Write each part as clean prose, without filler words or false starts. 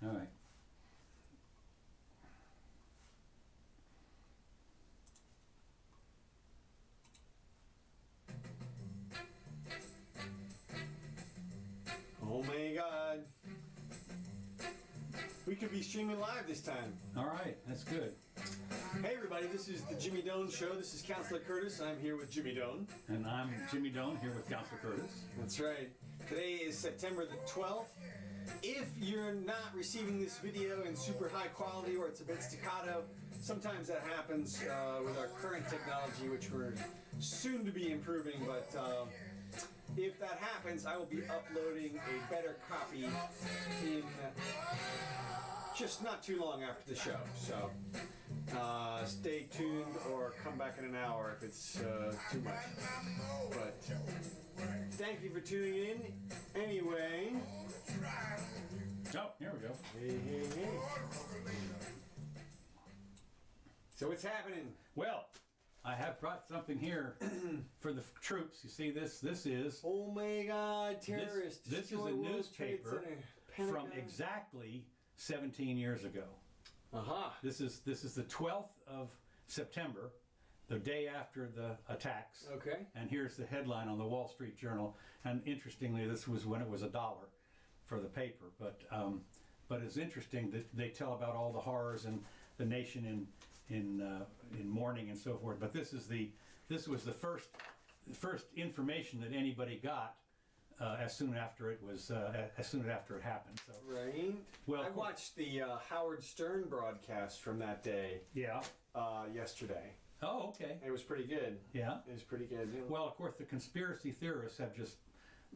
All right. Oh my God. We could be streaming live this time. All right, that's good. Hey everybody, this is the Jimmy Doan Show. This is Counselor Curtis. I'm here with Jimmy Doan. And I'm Jimmy Doan here with Counselor Curtis. That's right. Today is September the 12th. If you're not receiving this video in super high quality or it's a bit staccato, sometimes that happens with our current technology, which we're soon to be improving, but if that happens, I will be uploading a better copy in just not too long after the show. So stay tuned or come back in an hour if it's too much. But thank you for tuning in. Anyway. Oh, here we go. Hey. So what's happening? Well, I have brought something here for the troops. You see this? This is... Oh my God, terrorists. This is a newspaper from exactly 17 years ago. This is the 12th of September, the day after the attacks. Okay. And here's the headline on the Wall Street Journal. And interestingly, this was when it was $1 for the paper. But it's interesting that they tell about all the horrors and the nation in mourning and so forth. But this was the first information that anybody got as soon after it happened. So right. Well, I watched the Howard Stern broadcast from that day. Yeah. Yesterday. Oh, okay. It was pretty good. Yeah. It was pretty good. Well, of course, the conspiracy theorists have just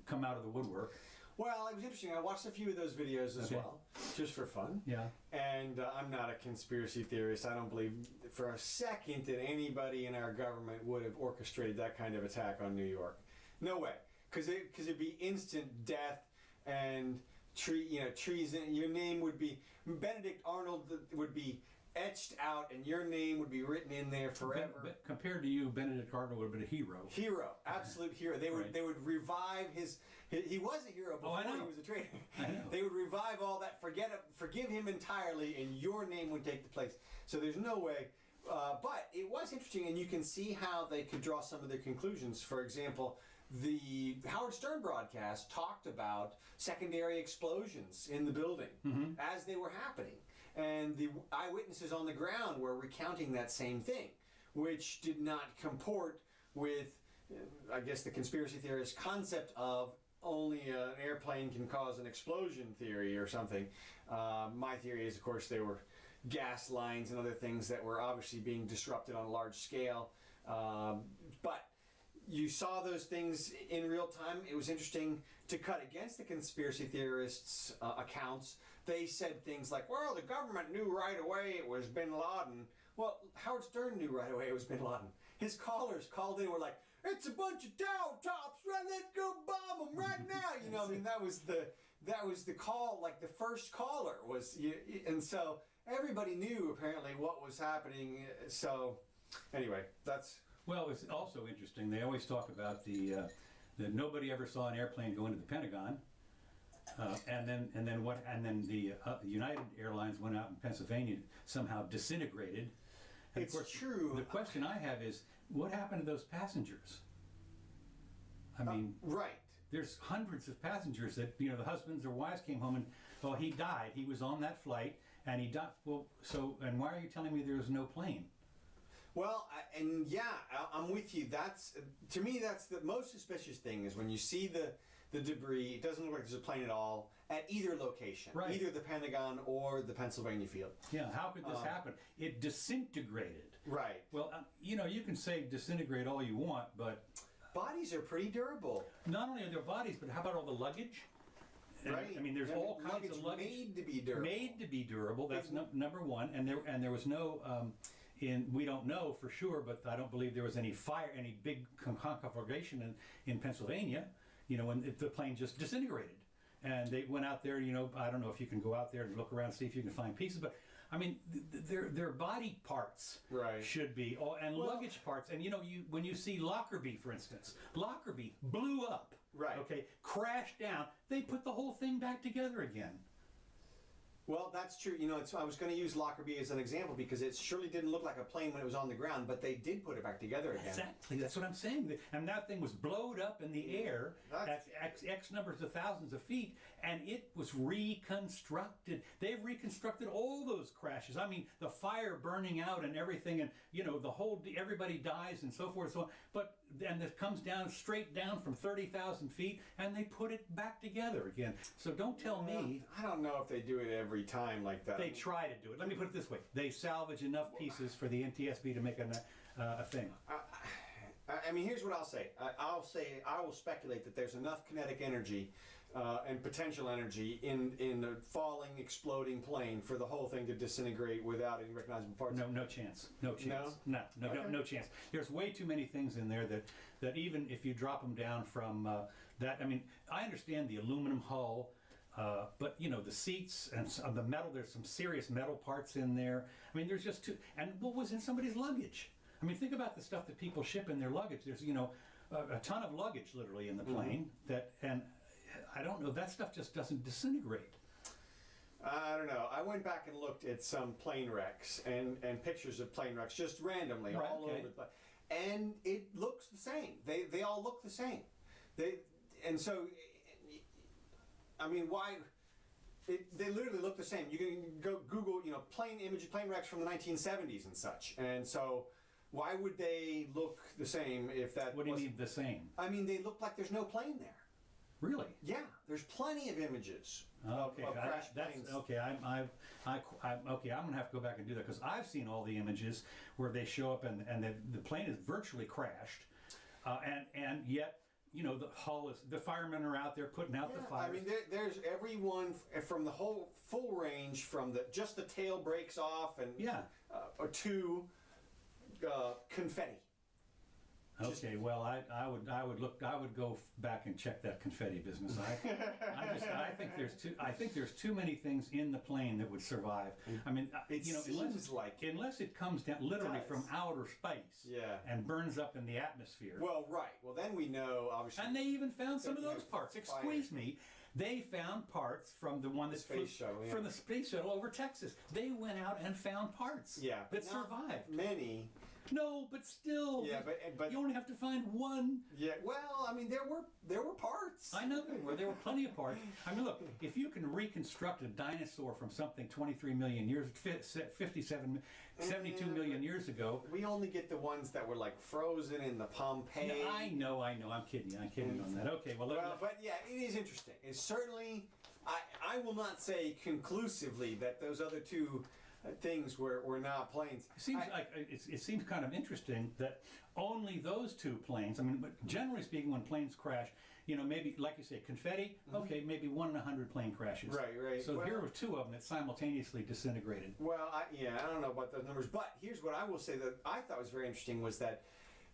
come out of the woodwork. Well, it was interesting. I watched a few of those videos as well, just for fun. Yeah. And I'm not a conspiracy theorist. I don't believe for a second that anybody in our government would have orchestrated that kind of attack on New York. No way. Because it'd be instant death and treason. Your name would be Benedict Arnold would be etched out, and your name would be written in there forever. Compared to you, Benedict Arnold would have been a hero. Hero, absolute hero. They would revive his. He was a hero before he was a traitor. I know. They would revive all that, forgive him entirely, and your name would take the place. So there's no way. But it was interesting, and you can see how they could draw some of their conclusions. For example, the Howard Stern broadcast talked about secondary explosions in the building as they were happening. And the eyewitnesses on the ground were recounting that same thing, which did not comport with, I guess, the conspiracy theorist concept of only an airplane can cause an explosion theory or something. My theory is, of course, they were gas lines and other things that were obviously being disrupted on a large scale. But you saw those things in real time. It was interesting to cut against the conspiracy theorists' accounts. They said things like, well, the government knew right away it was bin Laden. Well, Howard Stern knew right away it was bin Laden. His callers called in and were like, it's a bunch of towel tops, right? Let's go bomb them right now. You know, I mean, that was the call, like the first caller was, and so everybody knew apparently what was happening. So anyway, that's... Well, it's also interesting. They always talk about that nobody ever saw an airplane go into the Pentagon, and then the United Airlines went out in Pennsylvania, somehow disintegrated. And it's of course, true. The question I have is, what happened to those passengers? I mean, right. There's hundreds of passengers that, the husbands or wives came home and, well, he died. He was on that flight and he died. Well, and why are you telling me there was no plane? Well, I'm with you. To me, that's the most suspicious thing is when you see the debris. It doesn't look like there's a plane at all at either location, right. Either the Pentagon or the Pennsylvania field. Yeah, how could this happen? It disintegrated. Right. Well, you can say disintegrate all you want, but bodies are pretty durable. Not only are there bodies, but how about all the luggage? Right. I mean, there's all kinds of luggage made to be durable. Made to be durable. That's number one. And there was no. We don't know for sure, but I don't believe there was any fire, any big conflagration in Pennsylvania, when the plane just disintegrated. And they went out there, I don't know if you can go out there and look around and see if you can find pieces, but I mean, their body parts should be, and luggage parts. And when you see Lockerbie, for instance, Lockerbie blew up, right? Okay, crashed down. They put the whole thing back together again. Well, that's true. You know, I was going to use Lockerbie as an example because it surely didn't look like a plane when it was on the ground, but they did put it back together again. Exactly, that's what I'm saying. And that thing was blowed up in the air at X numbers of thousands of feet, and it was reconstructed. They've reconstructed all those crashes. I mean, the fire burning out and everything, and you know, everybody dies and so forth and so on. But and it comes down straight down from 30,000 feet, and they put it back together again. So don't tell me. I don't know if they do it every time like that. They try to do it. Let me put it this way: they salvage enough pieces for the NTSB to make a thing. I mean, here's what I'll say. I will speculate that there's enough kinetic energy and potential energy in the falling, exploding plane for the whole thing to disintegrate without any recognizable parts. No chance. No chance. No chance. There's way too many things in there that even if you drop them down from that, I mean, I understand the aluminum hull. But you know, the seats and the metal, there's some serious metal parts in there. I mean, there's just too, and what was in somebody's luggage? I mean, think about the stuff that people ship in their luggage. There's, you know, a ton of luggage literally in the plane and I don't know, that stuff just doesn't disintegrate. I don't know. I went back and looked at some plane wrecks and pictures of plane wrecks just randomly all over the place. And it looks the same. They all look the same. And so, I mean, why? They literally look the same. You can go Google, you know, plane wrecks from the 1970s and such. And so, why would they look the same if that? What do you mean the same? I mean, they look like there's no plane there. Really? Yeah, there's plenty of images of crashed planes. Okay, I'm gonna have to go back and do that because I've seen all the images where they show up and the plane is virtually crashed, and yet. You know, the firemen are out there putting out the fires. I mean, there's everyone from the whole full range from just the tail breaks off and to confetti. Okay, well, I would go back and check that confetti business. I think there's too many things in the plane that would survive. I mean, unless it comes down literally from outer space, and burns up in the atmosphere. Well, right. Well, then we know obviously. And they even found some of those parts. Excuse me. They found parts from the one that from the space shuttle over Texas. They went out and found parts that survived. Many. No, but still. Yeah, but you only have to find one. Yeah. Well, I mean, there were parts. I know there were plenty of parts. I mean, look, if you can reconstruct a dinosaur from something 23 million years, 72 million years ago. We only get the ones that were like frozen in the Pompeii. No, I know. I'm kidding you. I'm kidding on that. Okay, well, but yeah, it is interesting. It's certainly, I will not say conclusively that those other two things were not planes. It seems kind of interesting that only those two planes. I mean, but generally speaking, when planes crash, you know, maybe like you say, confetti. Okay, maybe 1 in 100 plane crashes. Right. So here were two of them that simultaneously disintegrated. Well, I don't know about those numbers, but here's what I will say that I thought was very interesting was that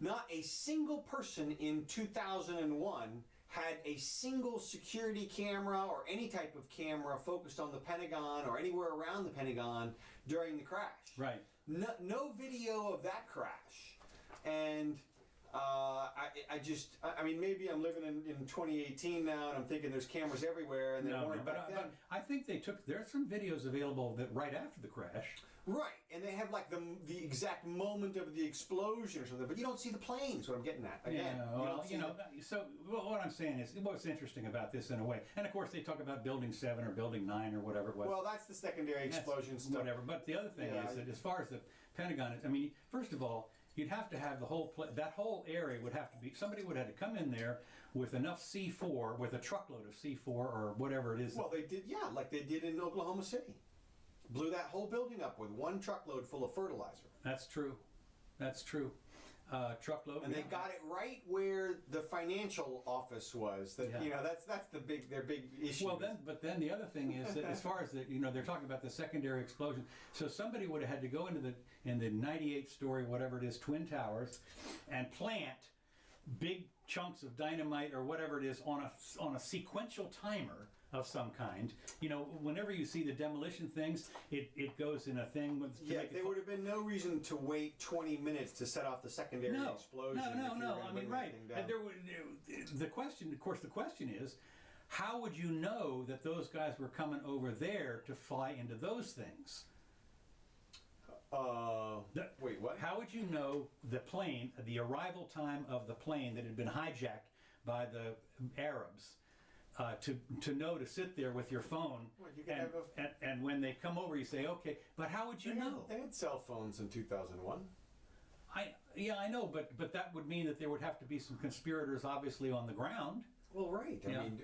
not a single person in 2001 had a single security camera or any type of camera focused on the Pentagon or anywhere around the Pentagon during the crash. Right. No video of that crash. And I mean, maybe I'm living in 2018 now and I'm thinking there's cameras everywhere and they weren't back then. But I think there's some videos available that right after the crash. Right, and they have like the exact moment of the explosion or something, but you don't see the planes. What I'm getting at again. Yeah, well, so what I'm saying is, what's interesting about this in a way, and of course they talk about Building 7 or Building 9 or whatever it was. Well, that's the secondary explosion stuff. Whatever, but the other thing is that as far as the Pentagon is, I mean, first of all, you'd have to have that whole area would have to be, somebody would have to come in there with enough C4, with a truckload of C4 or whatever it is. Well, they did, like they did in Oklahoma City. Blew that whole building up with one truckload full of fertilizer. That's true. Truckload. And they got it right where the financial office was. That you know, that's their big issue. Well, but then the other thing is that as far as they're talking about the secondary explosion. So somebody would have had to go into the 98th story, whatever it is, Twin Towers, and plant big chunks of dynamite or whatever it is on a sequential timer of some kind. You know, whenever you see the demolition things, it goes in a thing with. There would have been no reason to wait 20 minutes to set off the secondary explosion. No. I mean, right. And the question is, how would you know that those guys were coming over there to fly into those things? Wait, what? How would you know the plane, the arrival time of the plane that had been hijacked by the Arabs? To know to sit there with your phone, Well, you could and, have and when they come over, you say, okay, but how would you know? They had cell phones in 2001. I know, but that would mean that there would have to be some conspirators, obviously, on the ground. Well, right. I mean,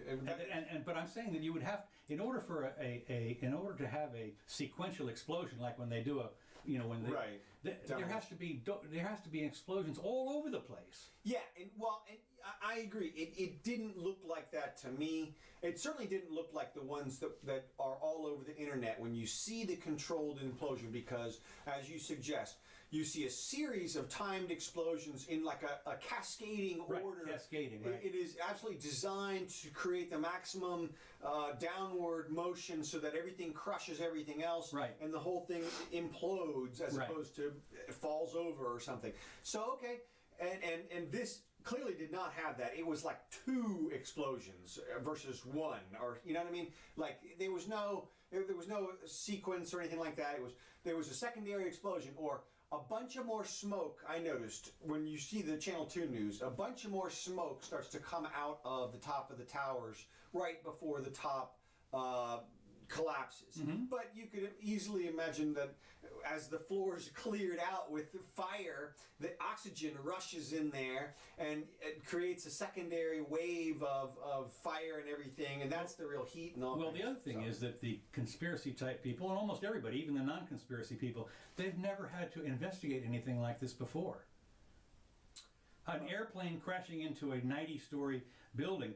But I'm saying that you would have, in order for in order to have a sequential explosion, like when they do a, when they, Right. there has to be explosions all over the place. yeah, and I agree. It didn't look like that to me. It certainly didn't look like the ones that are all over the internet when you see the controlled implosion, because, as you suggest, you see a series of timed explosions in like a cascading order. Cascading, right. It is absolutely designed to create the maximum downward motion so that everything crushes everything else, Right. and the whole thing implodes as Right. opposed to falls over or something. So, okay, and this clearly did not have that. It was like 2 explosions versus 1, or you know what I mean? Like there was no sequence or anything like that. There was a secondary explosion or a bunch of more smoke. I noticed when you see the Channel 2 news, a bunch of more smoke starts to come out of the top of the towers right before the top collapses. But you could easily imagine that as the floors cleared out with fire, the oxygen rushes in there and it creates a secondary wave of fire and everything, and that's the real heat and all. Well, the other thing is that the conspiracy type people, and almost everybody, even the non-conspiracy people, they've never had to investigate anything like this before. An airplane crashing into a 90-story building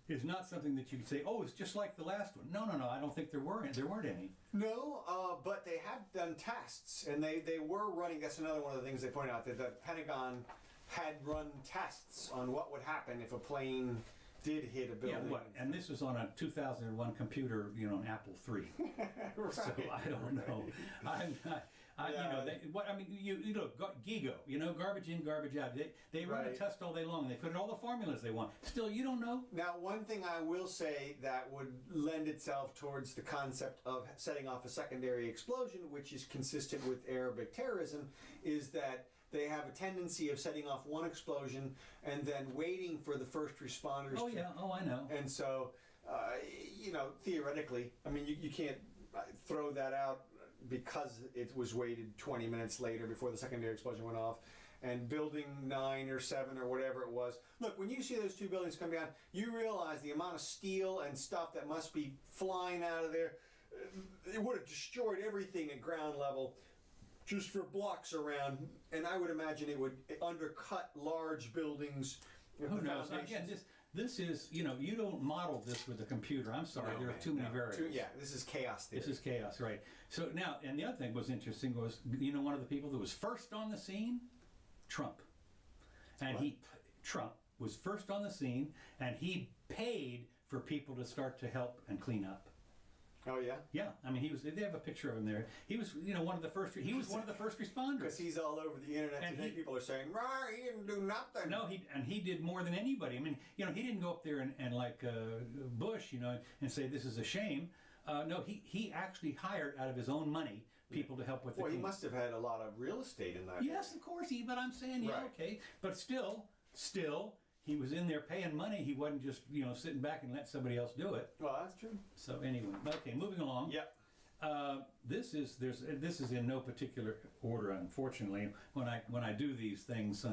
is not something that you could say, oh, it's just like the last one. No, I don't think there weren't any. No, but they have done tests, and they were running. That's another one of the things they pointed out, that the Pentagon had run tests on what would happen if a plane did hit a building. And this was on a 2001 computer, an Apple III. Right. So I don't know. You look, GIGO, garbage in, garbage out. They run a Right. test all day long. They put in all the formulas they want. Still, you don't know. Now, one thing I will say that would lend itself towards the concept of setting off a secondary explosion, which is consistent with Arabic terrorism, is that they have a tendency of setting off one explosion and then waiting for the first responders. I know. And so, theoretically, I mean, you can't throw that out because it was waited 20 minutes later before the secondary explosion went off. And building 9 or 7 or whatever it was. Look, when you see those 2 buildings come down, you realize the amount of steel and stuff that must be flying out of there. It would have destroyed everything at ground level just for blocks around. And I would imagine it would undercut large buildings. Who knows? Again, this is, you don't model this with a computer. I'm sorry, there are too many variables. This is chaos theory. This is chaos, right. So now, and the other thing was interesting was, one of the people that was first on the scene? Trump. And Trump was first on the scene, and he paid for people to start to help and clean up. Oh yeah? Yeah, I mean, they have a picture of him there. He was, one of the first responders. Because he's all over the internet And today. People are saying, he didn't do nothing. No, he did more than anybody. I mean, he didn't go up there and like Bush, and say this is a shame. No, he actually hired out of his own money people to help with the Well, he cleanup. must have had a lot of real estate in that. Yes, of course. But I'm saying, Right. Okay. But still, he was in there paying money. He wasn't just, sitting back and let somebody else do it. Well, that's true. So anyway, okay, moving along. Yep. This is in no particular order, unfortunately. When I do these things,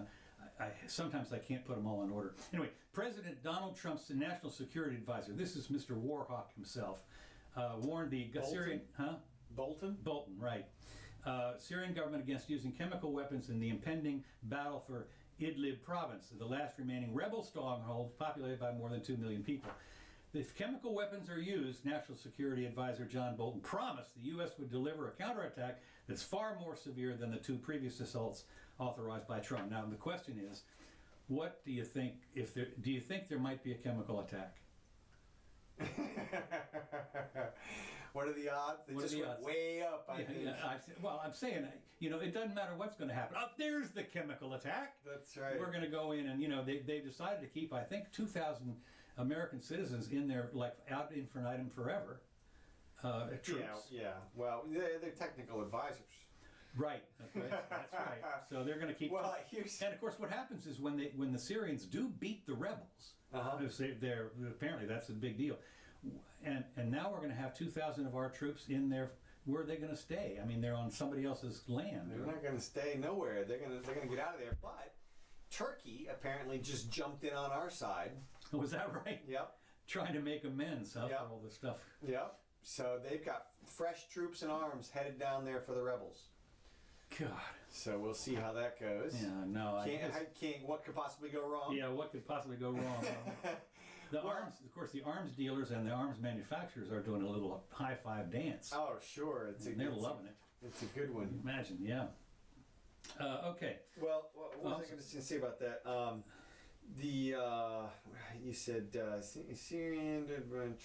sometimes I can't put them all in order. Anyway, President Donald Trump's national security advisor, this is Mr. Warhawk himself, warned the Syrian, Bolton, right. Syrian government against using chemical weapons in the impending battle for Idlib province, the last remaining rebel stronghold populated by more than 2 million people. If chemical weapons are used, National Security Advisor John Bolton promised the U.S. would deliver a counterattack that's far more severe than the 2 previous assaults authorized by Trump. Now, the question is, what do you think, do you think there might be a chemical attack? What are the odds? They just went way up, I think. I'm saying, it doesn't matter what's going to happen. Oh, there's the chemical attack. That's right. We're going to go in and, they decided to keep, I think, 2,000 American citizens in there, like out infinitum forever. Troops. Yeah. Well, they're technical advisors. Right. Okay. That's right. So they're going to keep. Well, and of course, what happens is when the Syrians do beat the rebels, they're apparently that's a big deal. And now we're going to have 2,000 of our troops in there. Where are they going to stay? I mean, they're on somebody else's land. They're not going to stay nowhere. They're going to get out of there. But Turkey apparently just jumped in on our side. Was that right? Yep. Trying to make amends, huh, Yep. for all this stuff. Yep. So they've got fresh troops in arms headed down there for the rebels. God. So we'll see how that goes. Yeah. No. What could possibly go wrong? Yeah. What could possibly go wrong? Of course, the arms dealers and the arms manufacturers are doing a little high five dance. Oh, sure. They're loving it. It's a good one. Imagine, yeah. Okay. Well, what was I going to say about that? You said Syrian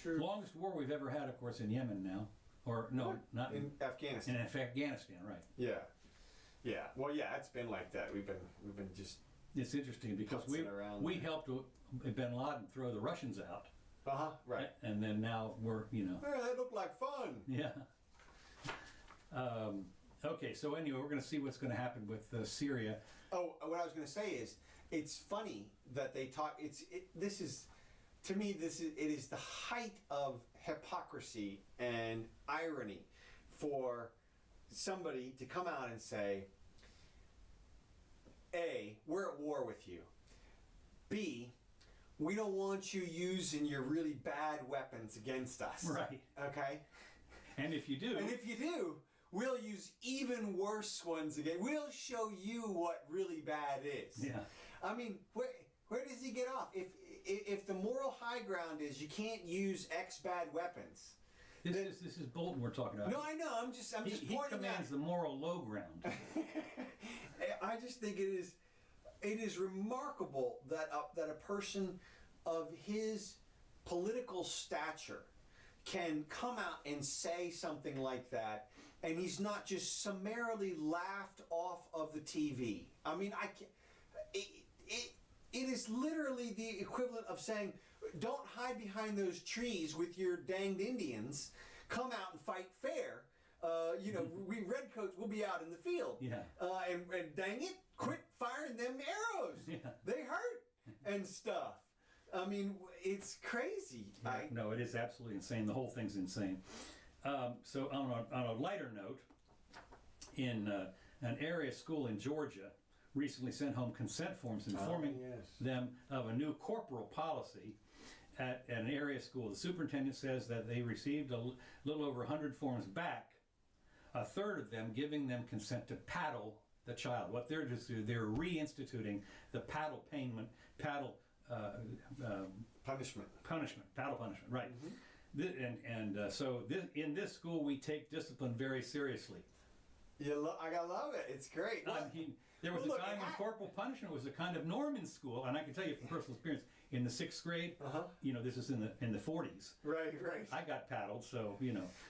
troops. Longest war we've ever had, of course, in Yemen now, or no, What? not in Afghanistan. in Afghanistan, right? Yeah, yeah. Well, yeah, it's been like that. We've been just. It's interesting because we helped Bin Laden throw the Russians out. Right. And then now we're Hey, that looked like fun. Yeah. Okay, so anyway, we're going to see what's going to happen with Syria. Oh, what I was going to say is, it's funny that they talk. This is the height of hypocrisy and irony for somebody to come out and say, A, we're at war with you. B, we don't want you using your really bad weapons against us. Right. Okay? And if you do, we'll use even worse ones again. We'll show you what really bad is. yeah. I mean, where does he get off? If the moral high ground is you can't use X bad weapons. This is Bolton we're talking about. No, I know. I'm just he pointing out. commands the moral low ground. I just think it is remarkable that a person of his political stature can come out and say something like that, and he's not just summarily laughed off of the TV. I mean, I can't. It is literally the equivalent of saying, "Don't hide behind those trees with your danged Indians. Come out and fight fair. We redcoats will be out in the field. Yeah. And dang it, quit firing them arrows. Yeah. They hurt and stuff. I mean, it's crazy. No, it is absolutely insane. The whole thing's insane. So on a lighter note, in an area school in Georgia recently sent home consent forms informing them of a new corporal policy at an area school. The superintendent says that they received a little over 100 forms back, a third of them giving them consent to paddle the child. What they're just doing, they're reinstituting the paddle punishment, right? Mm-hmm. So in this school, we take discipline very seriously. I gotta love it. It's great. I mean, there was a time when corporal punishment was a kind of norm in school, and I can tell you from personal experience, in the 6th grade, this is in the 40s. Right. I got paddled, so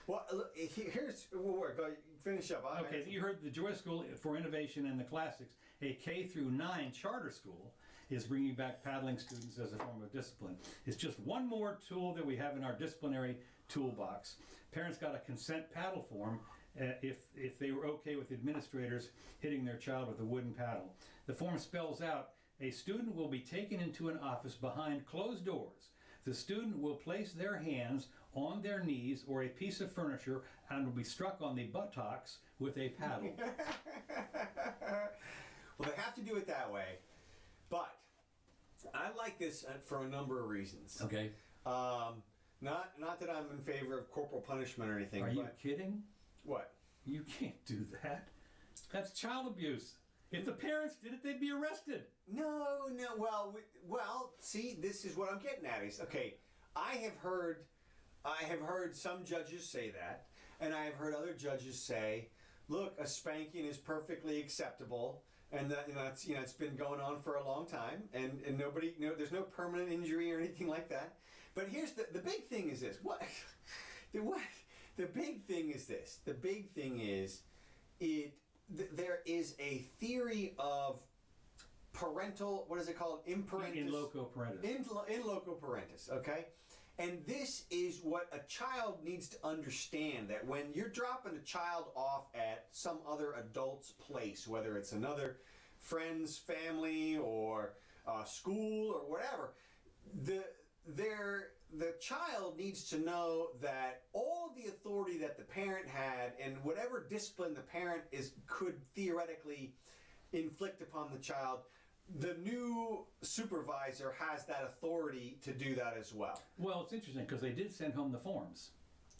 Well, look, here's go finish up. Okay, you heard the Joy School for Innovation and the Classics, a K-9 charter school, is bringing back paddling students as a form of discipline. It's just one more tool that we have in our disciplinary toolbox. Parents got a consent paddle form if they were okay with administrators hitting their child with a wooden paddle. The form spells out, a student will be taken into an office behind closed doors. The student will place their hands on their knees or a piece of furniture and will be struck on the buttocks with a paddle. Well, they have to do it that way, but I like this for a number of reasons. Okay. Not that I'm in favor of corporal punishment or anything. Are you kidding? What? You can't do that. That's child abuse. If the parents did it, they'd be arrested. No. Well. See, this is what I'm getting at. Is okay. I have heard some judges say that, and I have heard other judges say, "Look, a spanking is perfectly acceptable, and that it's been going on for a long time, and nobody, there's no permanent injury or anything like that." But here's the big thing is this. What? The big thing is this. The big thing is there is a theory of parental, what is it called? Imparentis. In loco parentis. In loco parentis, okay? And this is what a child needs to understand, that when you're dropping a child off at some other adult's place, whether it's another friend's family or school or whatever, the child needs to know that all the authority that the parent had and whatever discipline the parent could theoretically inflict upon the child, the new supervisor has that authority to do that as well. Well, it's interesting because they did send home the forms.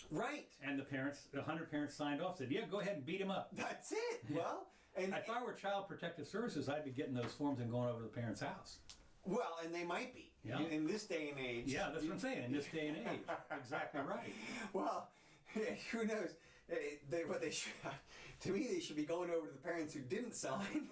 Right. And the parents, 100 parents signed off, said, yeah, go ahead and beat him up. That's it. Well, and if I were Child Protective Services, I'd be getting those forms and going over to the parent's house. Well, and they might be in this day and age. Yeah, that's what I'm saying. In this day and age, exactly right. Well, who knows? They should, to me, they should be going over to the parents who didn't sign.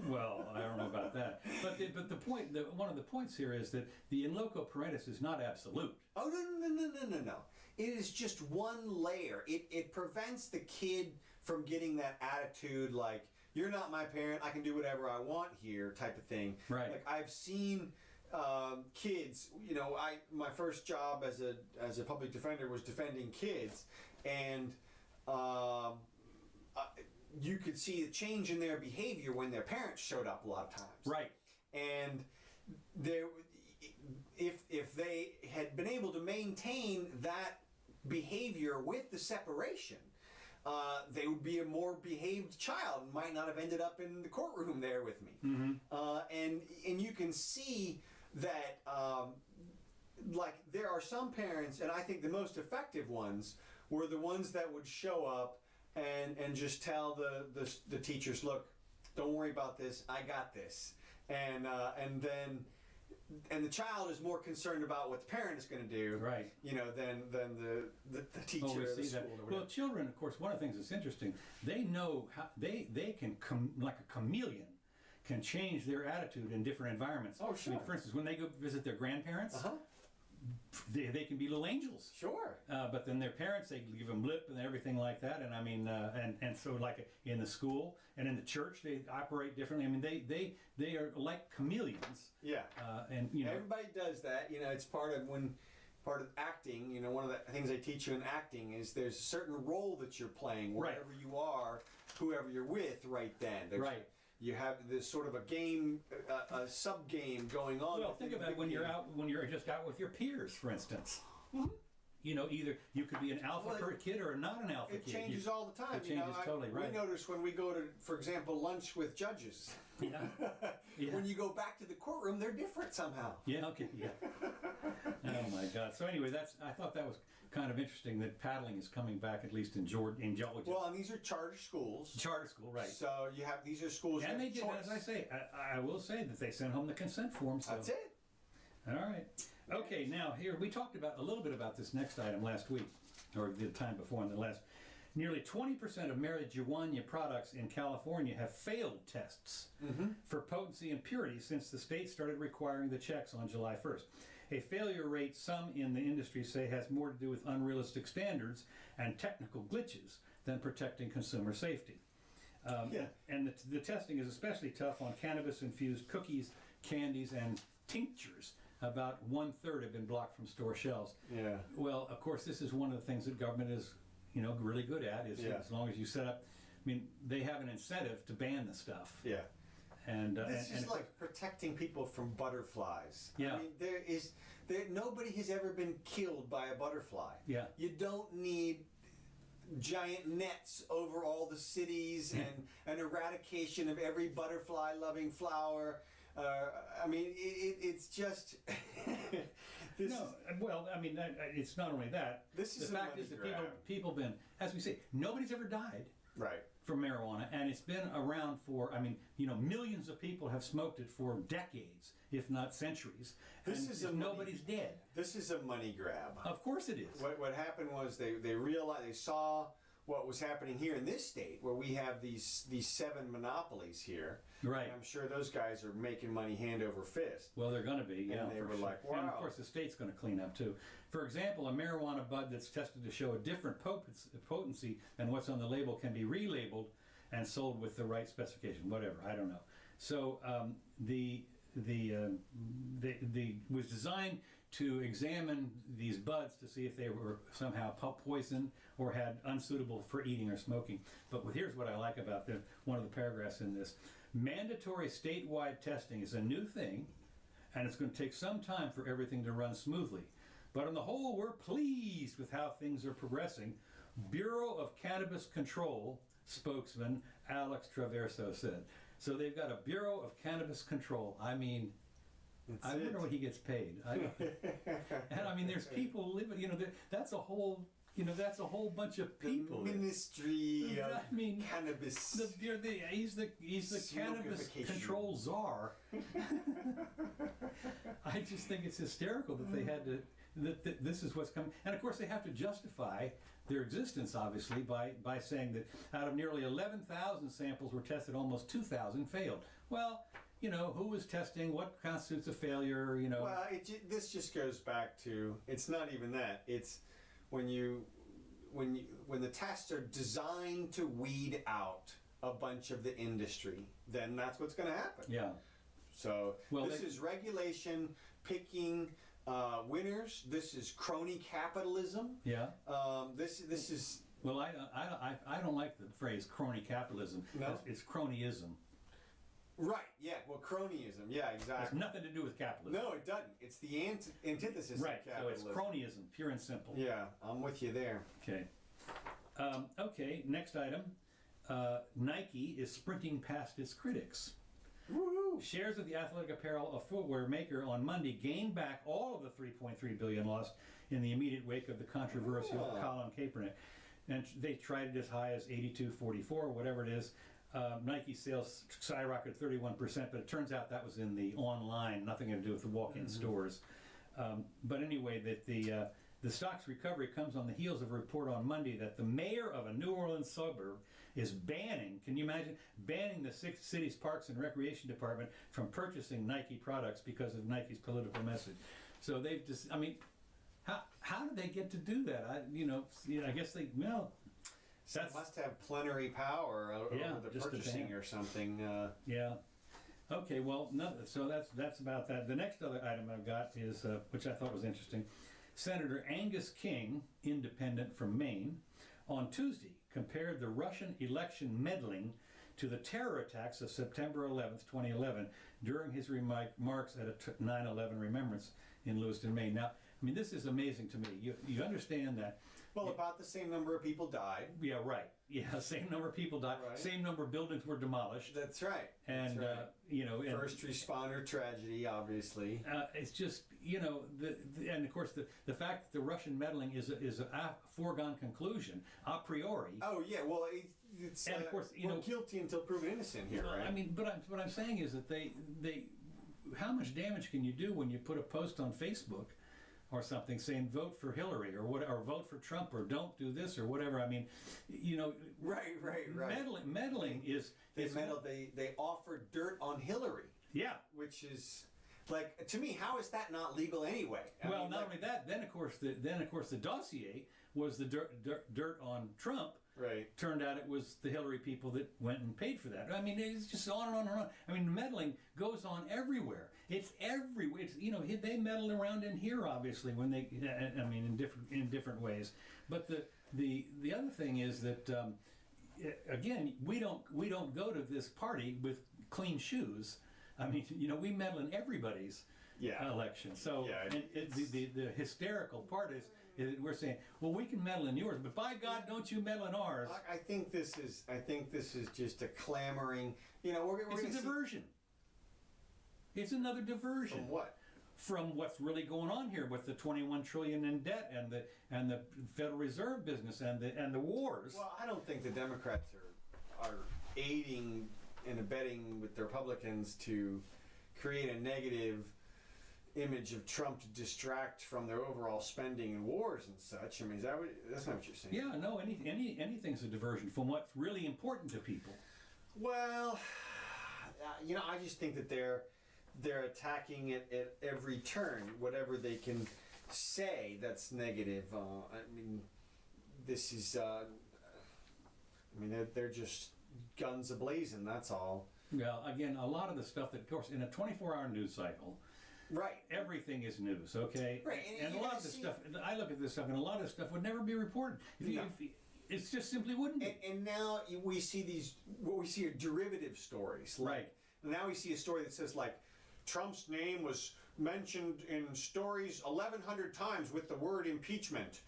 Well, I don't know about that. But the point, one of the points here is that the in loco parentis is not absolute. Oh no! It is just one layer. It prevents the kid from getting that attitude like, you're not my parent, I can do whatever I want here type of thing. Right. Like I've seen kids, my first job as a public defender was defending kids, and you could see a change in their behavior when their parents showed up a lot of times. Right. And if they had been able to maintain that behavior with the separation, they would be a more behaved child and might not have ended up in the courtroom there with me. Mm-hmm. And you can see that like there are some parents, and I think the most effective ones were the ones that would show up and just tell the teachers, look, don't worry about this, I got this. And the child is more concerned about what the parent is going to do, right? Than the teacher or the school. Or whatever. Well, children, of course, one of the things that's interesting, they know how they can like a chameleon can change their attitude in different environments. Oh, sure. I mean, for instance, when they go visit their grandparents, they can be little angels. Sure. But then their parents, they give them lip and everything like that. And I mean, and so like in the school and in the church, they operate differently. I mean, they are like chameleons. Yeah. And everybody does that. It's part of acting. One of the things I teach you in acting is there's a certain role that you're playing wherever you are, whoever you're with right then. Right. You have this sort of a game, a sub game going on. Well, think about it when you're just out with your peers, for instance. Mm-hmm. Either you could be an alpha kid or not an alpha kid. It changes all the time. It changes totally, right? We notice when we go to, for example, lunch with judges. Yeah. Yeah. When you go back to the courtroom, they're different somehow. Yeah. Okay. Yeah. Oh my God. So anyway, I thought that was kind of interesting that paddling is coming back, at least in Georgia. Well, and these are charter schools. Charter school, right? So these are schools. And they did, as I say, I will say that they sent home the consent form. So. That's it. All right. Okay. Now here we talked about a little bit about this next item last week, or the time before, in the last. Nearly 20% of marijuana products in California have failed tests for potency and purity since the state started requiring the checks on July 1st. A failure rate some in the industry say has more to do with unrealistic standards and technical glitches than protecting consumer safety. And the testing is especially tough on cannabis-infused cookies, candies, and tinctures. About 1/3 have been blocked from store shelves. Yeah. Well, of course, this is one of the things that government is really good at, is as long as you set up, I mean, they have an incentive to ban the stuff. Yeah. And this is like protecting people from butterflies. Yeah. I mean, nobody has ever been killed by a butterfly. Yeah. You don't need giant nets over all the cities and an eradication of every butterfly-loving flower. I mean, it's just. Well, I mean, it's not only that. This is the fact is that people been, as we say, nobody's ever died. Right. From marijuana, and it's been around for, I mean, millions of people have smoked it for decades, if not centuries. Nobody's dead. This is a money grab. Of course it is. What happened was they realized, they saw what was happening here in this state, where we have these 7 monopolies here. Right. And I'm sure those guys are making money hand over fist. Well, they're going to be, yeah. And they were like, wow. And of course, the state's going to clean up too. For example, a marijuana bud that's tested to show a different potency than what's on the label can be relabeled and sold with the right specification. Whatever, I don't know. So the was designed to examine these buds to see if they were somehow poisoned or had unsuitable for eating or smoking. But here's what I like about one of the paragraphs in this. Mandatory statewide testing is a new thing, and it's going to take some time for everything to run smoothly. But on the whole, we're pleased with how things are progressing, Bureau of Cannabis Control spokesman Alex Traverso said. So they've got a Bureau of Cannabis Control. I mean, I wonder what he gets paid. And I mean, there's people living, that's a whole, that's a whole bunch of people. The Ministry of Cannabis. He's the cannabis control czar. I just think it's hysterical that they had to, that this is what's coming. And of course they have to justify their existence, obviously, by saying that out of nearly 11,000 samples were tested, almost 2,000 failed. Well, who was testing, what constitutes a failure, Well, this just goes back to, it's not even that. It's when the tests are designed to weed out a bunch of the industry, then that's what's going to happen. Yeah. So this is regulation picking winners. This is crony capitalism. Yeah. This is. Well, I don't like the phrase crony capitalism. No? It's cronyism. Right, yeah, well, cronyism, yeah, It has exactly. nothing to do with capitalism. No, it doesn't. It's the antithesis Right, of capitalism. so it's cronyism, pure and simple. Yeah, I'm with you there. Okay. Okay, next item. Nike is sprinting past its critics. Woo! Shares of the athletic apparel of footwear maker on Monday gained back all of the $3.3 billion lost in the immediate wake of the controversial Colin Kaepernick. And they tried it as high as 82.44, whatever it is. Nike sales skyrocketed 31%, but it turns out that was in the online, nothing to do with the walk-in stores. But anyway, that the stock's recovery comes on the heels of a report on Monday that the mayor of a New Orleans suburb is banning, can you imagine, banning the city's Parks and Recreation Department from purchasing Nike products because of Nike's political message. So they've just, I mean, how did they get to do that? I guess they, Must have plenary power over the purchasing or something. Yeah. Okay. Well, so that's about that. The next other item I've got is, which I thought was interesting. Senator Angus King, independent from Maine, on Tuesday compared the Russian election meddling to the terror attacks of September 11th, 2011, during his remarks at a 9/11 remembrance in Lewiston, Maine. Now, I mean, this is amazing to me. You understand that. Well, about the same number of people died. Yeah, right. Yeah, same number of people died. Right. Same number of buildings were demolished. That's right. And That's right. First responder tragedy, obviously. It's just and of course the fact that the Russian meddling is a foregone conclusion a priori. Oh yeah, well it's and of course we're guilty until proven innocent here, right? I mean, but what I'm saying is that they how much damage can you do when you put a post on Facebook or something saying vote for Hillary or vote for Trump or don't do this or whatever? I mean, right. Meddling is they offered dirt on Hillary. Yeah, which is like, to me, how is that not legal anyway? Well, not only that, then of course the dossier was the dirt on Trump. Right. Turned out it was the Hillary people that went and paid for that. I mean, it's just on and on and on. I mean, meddling goes on everywhere. It's everywhere. It's they meddled around in here, obviously, when they. I mean, in different ways. But the other thing is that again, we don't go to this party with clean shoes. I mean, we meddle in everybody's election. So the hysterical part is we're saying, well, we can meddle in yours, but by God, don't you meddle in ours. I think this is just a clamoring. It's a diversion. It's another diversion. From what? From what's really going on here with the $21 trillion in debt and the Federal Reserve business and the wars. Well, I don't think the Democrats are aiding and abetting with the Republicans to create a negative image of Trump to distract from their overall spending and wars and such. I mean, that's not what you're saying? Yeah, no, anything's a diversion from what's really important to people. Well, I just think that they're attacking it at every turn, whatever they can say that's negative. I mean, this is, they're just guns a-blazing, that's all. Well, again, a lot of the stuff that, of course, in a 24-hour news cycle, Right. everything is news, okay? Right, And a you lot gotta of the see- stuff, I look at this stuff, and a lot of stuff would never be reported. No. It's just simply wouldn't be. And now we see what we see are derivative stories. Like, Right. Now we see a story that says like, Trump's name was mentioned in stories 1,100 times with the word impeachment.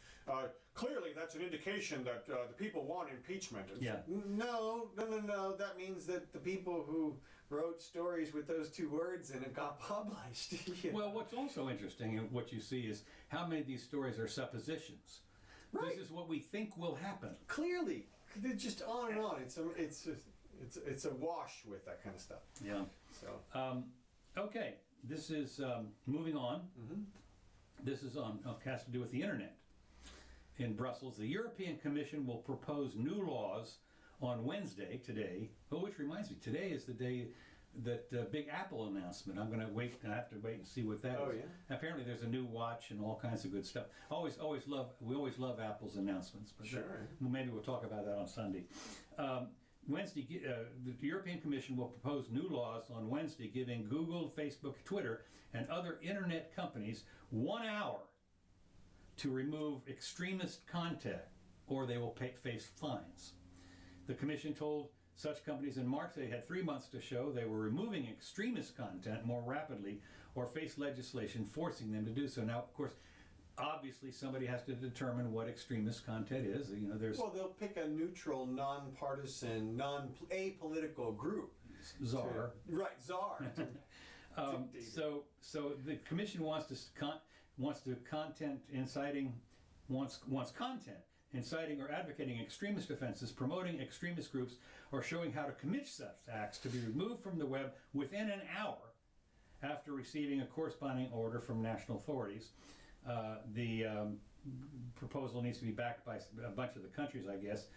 Clearly, that's an indication that the people want impeachment. It's Yeah. like, no. That means that the people who wrote stories with those two words in it got published. you know? Well, what's also interesting and what you see is how many of these stories are suppositions. Right. This is what we think will happen. Clearly, they're just on and on. It's a wash with that kind of stuff. Yeah. So. Okay, this is moving on. Mm-hmm. This is has to do with the internet. In Brussels, the European Commission will propose new laws on Wednesday, today. Oh, which reminds me, today is the day that big Apple announcement. I'm going to wait. I have to wait and see what that is. Oh, yeah? Apparently, there's a new watch and all kinds of good stuff. We always love Apple's announcements. But Sure. maybe we'll talk about that on Sunday. Wednesday, the European Commission will propose new laws on Wednesday, giving Google, Facebook, Twitter, and other internet companies 1 hour to remove extremist content, or they will face fines. The Commission told such companies in March they had 3 months to show they were removing extremist content more rapidly, or face legislation forcing them to do so. Now, of course, obviously somebody has to determine what extremist content is. You know, there's Well, they'll pick a neutral, non-partisan, non-apolitical group. czar. Right, czar. So the commission wants content inciting or advocating extremist offenses, promoting extremist groups, or showing how to commit such acts to be removed from the web within an hour after receiving a corresponding order from national authorities. The proposal needs to be backed by a bunch of the countries, I guess.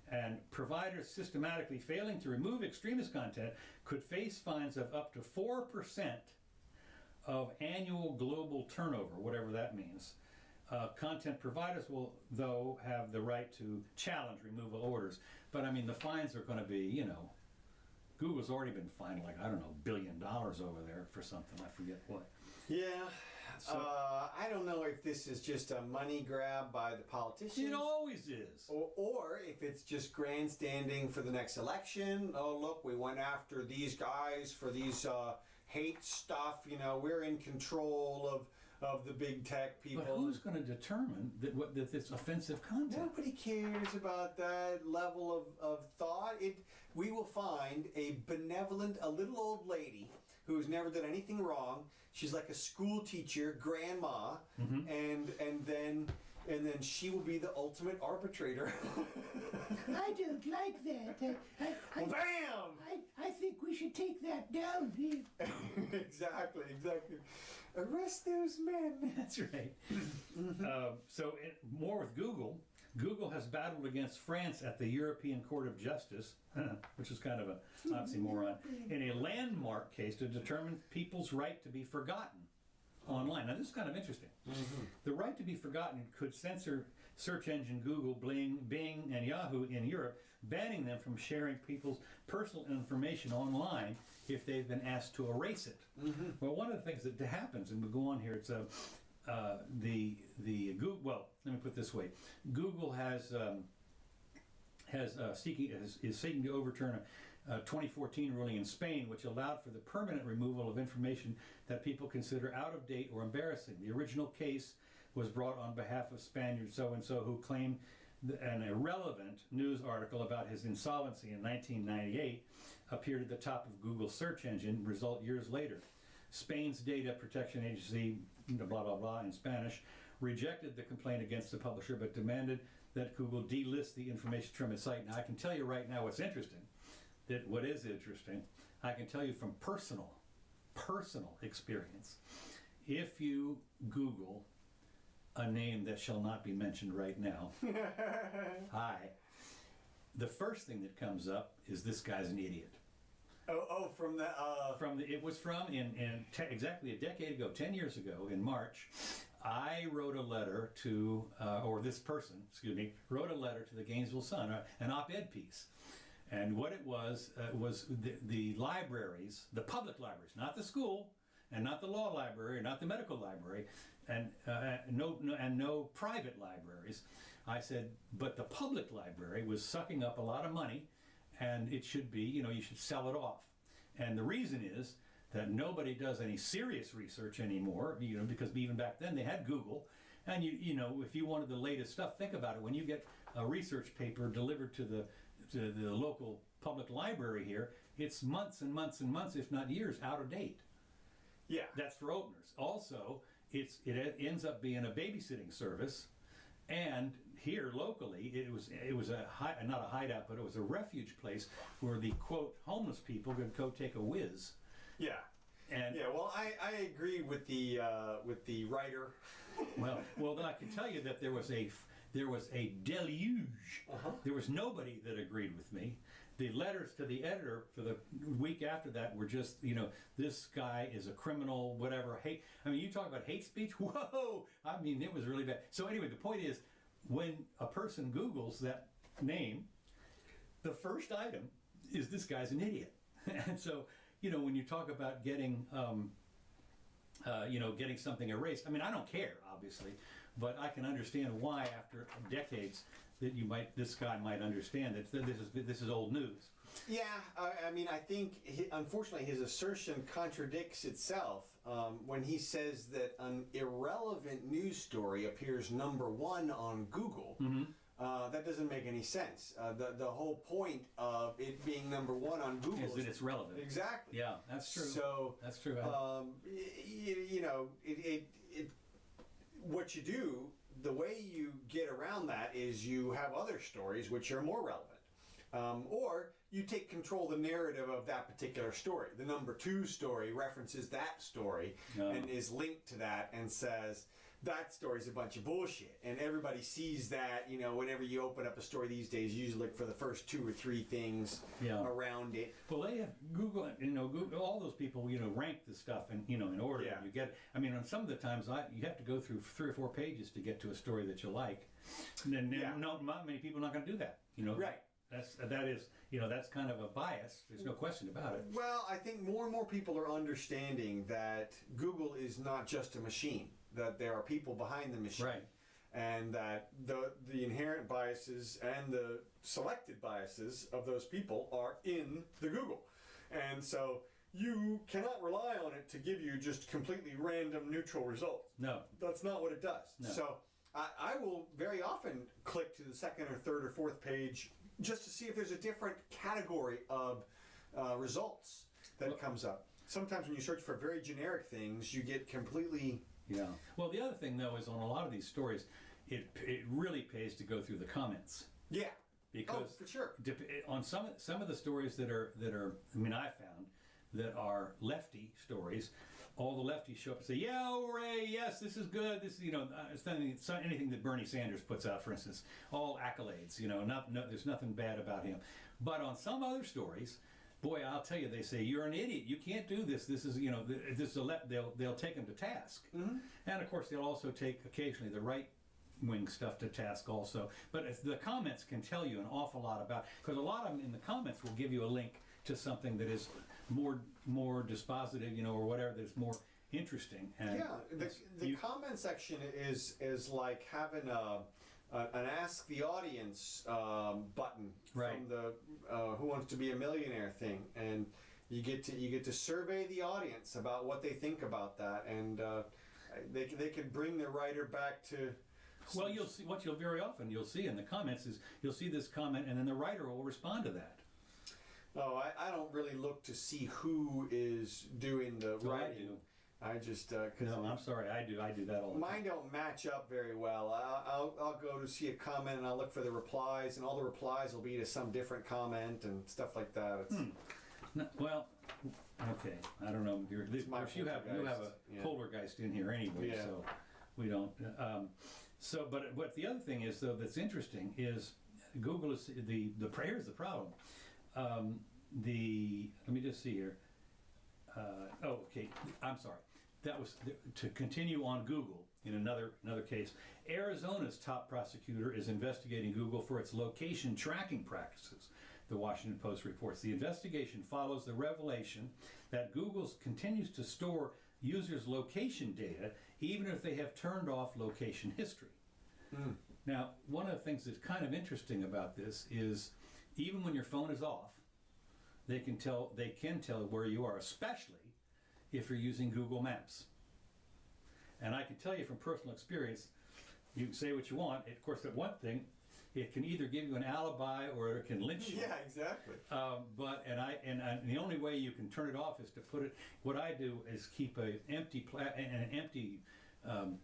And providers systematically failing to remove extremist content could face fines of up to 4% of annual global turnover, whatever that means. Content providers will, though, have the right to challenge removal orders. But I mean, the fines are going to be, you know, Google's already been fined like, I don't know, $1 billion over there for something. I forget what. Yeah. So- I don't know if this is just a money grab by the politicians. It always is. Or if it's just grandstanding for the next election. Oh, look, we went after these guys for these hate stuff. You know, we're in control of the big tech people. But who's going to determine that it's offensive content? Nobody cares about that level of thought. We will find a benevolent, a little old lady who's never done anything wrong. She's like a school teacher, grandma, and then she will be the ultimate arbitrator. I don't like that. Bam! I think we should take that down. Exactly. Arrest those men. That's right. More with Google. Google has battled against France at the European Court of Justice, which is kind of an oxymoron, in a landmark case to determine people's right to be forgotten online. Now, this is kind of interesting. The right to be forgotten could censor search engine Google, Bing, and Yahoo in Europe, banning them from sharing people's personal information online if they've been asked to erase it. Well, one of the things that happens, and we go on here, it's the Google. Well, let me put it this way: Google is seeking to overturn a 2014 ruling in Spain, which allowed for the permanent removal of information that people consider out of date or embarrassing. The original case was brought on behalf of Spaniard so-and-so who claimed an irrelevant news article about his insolvency in 1998 appeared at the top of Google's search engine result years later. Spain's data protection agency, blah, blah, blah, in Spanish, rejected the complaint against the publisher but demanded that Google delist the information from its site. Now, I can tell you right now what's interesting. What is interesting, I can tell you from personal experience. If you Google a name that shall not be mentioned right now, hi, the first thing that comes up is this guy's an idiot. It was from exactly a decade ago, 10 years ago, in March. I wrote a letter to, or this person, excuse me, wrote a letter to the Gainesville Sun, an op-ed piece, And what it was the libraries, the public libraries, not the school, and not the law library, or not the medical library, and no private libraries. I said, but the public library was sucking up a lot of money, and it should be, you should sell it off. And the reason is that nobody does any serious research anymore, because even back then they had Google, and if you wanted the latest stuff, think about it. When you get a research paper delivered to the local public library here, it's months and months and months, if not years, out of date. Yeah. That's for openers. Also, it ends up being a babysitting service, and here locally, it was not a hideout, but it was a refuge place where the quote homeless people could go take a whiz. Yeah. And yeah, well, I agree with the writer. well, then I can tell you that there was a deluge. There was nobody that agreed with me. The letters to the editor for the week after that were just, this guy is a criminal, whatever. Hate. I mean, you talk about hate speech. Whoa! I mean, it was really bad. So anyway, the point is, when a person Googles that name, the first item is this guy's an idiot. And so, when you talk about getting, getting something erased, I mean, I don't care, obviously, but I can understand why, after decades, that this guy might understand that this is old news. Yeah, I mean, I think, unfortunately, his assertion contradicts itself when he says that an irrelevant news story appears #1 on Google. That doesn't make any sense. The whole point of it being #1 on Google is that it's relevant. Exactly. Yeah, that's true. So that's true. What you do, the way you get around that is you have other stories which are more relevant, or you take control of the narrative of that particular story. The #2 story references that story and is linked to that and says that story's a bunch of bullshit, and everybody sees that. Whenever you open up a story these days, you usually look for the first 2 or 3 things around it. Well, they have Google, Google, all those people, rank the stuff in order. Yeah. You get, on some of the times you have to go through 3 or 4 pages to get to a story that you like. And not many people are not going to do that. Right. That's kind of a bias. There's no question about it. Well, I think more and more people are understanding that Google is not just a machine, that there are people behind the machine. Right. And that the inherent biases and the selected biases of those people are in the Google. And so you cannot rely on it to give you just completely random neutral results. No. That's not what it does. No. So I will very often click to the second or third or fourth page just to see if there's a different category of results that comes up. Sometimes when you search for very generic things, you get completely... Yeah. Well, the other thing, though, is on a lot of these stories, it really pays to go through the comments. Yeah. Because for sure. On some of the stories that are I found that are lefty stories, all the lefties show up and say, "Yeah, hooray! Yes, this is good. This is it's not anything that Bernie Sanders puts out, for instance, all accolades. There's nothing bad about him. But on some other stories, boy, I'll tell you, they say you're an idiot. You can't do this. This is they'll take him to task, and of course they'll also take occasionally the right wing stuff to task also. But the comments can tell you an awful lot about, because a lot of them in the comments will give you a link to something that is more dispositive, or whatever, that's more interesting. And yeah, the comment section is like having an Ask the Audience button from the Who Wants to Be a Millionaire thing, and you get to survey the audience about what they think about that, and they can bring the writer back to. Well, you'll see what you'll very often see in the comments is you'll see this comment, and then the writer will respond to that. Oh, I don't really look to see who is doing the writing. I do. I just no, I'm sorry, I do that all the time. Mine don't match up very well. I'll go to see a comment and I'll look for the replies, and all the replies will be to some different comment and stuff like that. No, well, okay, I don't know. You have a poltergeist in here anyway, so we don't. But the other thing is, though, that's interesting is Google is here's the problem. Let me just see here. Okay, I'm sorry. That was to continue on Google in another case. Arizona's top prosecutor is investigating Google for its location tracking practices. the Washington Post reports. The investigation follows the revelation that Google continues to store users' location data even if they have turned off location history. Now, one of the things that's kind of interesting about this is even when your phone is off, they can tell where you are, especially if you're using Google Maps. And I can tell you from personal experience, you can say what you want. Of course, that one thing, it can either give you an alibi or it can lynch you. Yeah, exactly. And the only way you can turn it off is to put it. What I do is keep an empty